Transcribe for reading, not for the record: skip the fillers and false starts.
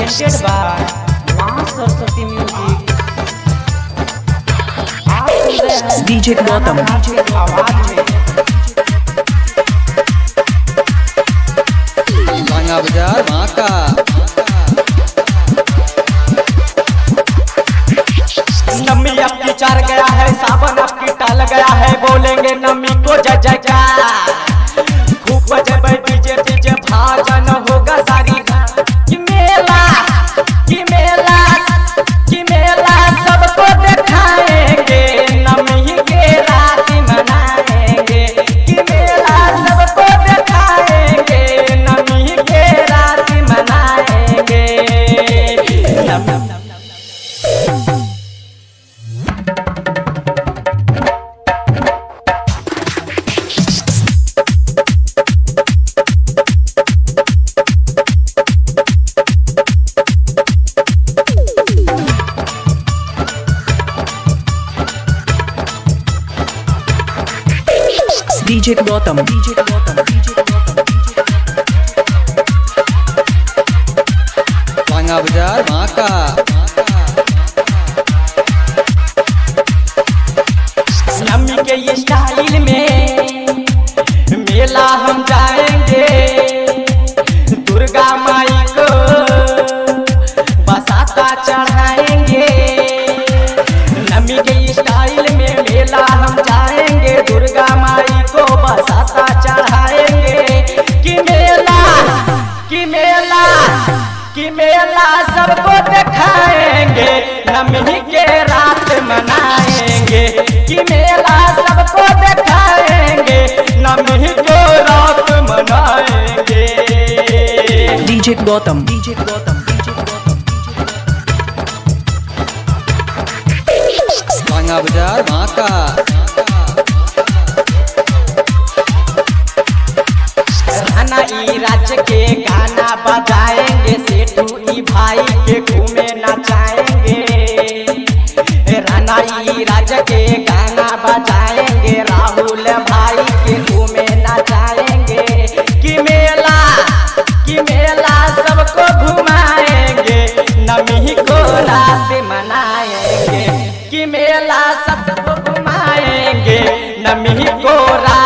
presented by मां Saraswati music. DJ Gautam आवाज में बांगा बाजार मां का नमी आपकी चार गया है, सावन आपकी टाल गया है, बोलेंगे नमी को जय जयकार। खूब बजे डीजे डीजे भाजन होगा सारी कि मेला कि मेला कि मेला सबको दिखाएंगे, नमी के रात मनाएंगे कि मेला सबको दिखाएंगे, नमी के रात मनाएंगे। DJ गौतम बांगा बाजार मां का नमी के ये स्टाइल में मेला हम जाएंगे, दुर्गा माई को बसाता चढ़ाएंगे। नमी के ये स्टाइल में मेला हम जाएंगे, दुर्गा माई को बसाता चढ़ाएंगे कि मेला कि मेला कि मेला सबको दिखाएंगे, नमी के रात मनाएंगे कि मेला सबको दिखाएंगे, नमी को रात मनाएंगे। DJ गौतम बांगा बाजार मां का राना ई राज्य के गाना बजाएंगे, सेठू ई भाई के घूमे नचाएंगे। राना ई राज्य के गाना बजाएंगे, राहुल भाई के घूमे नचाएंगे कि मेला सबको घुमाएंगे, नमी को रात मनाएंगे कि मेला सबको घुमाएंगे, नमी को रात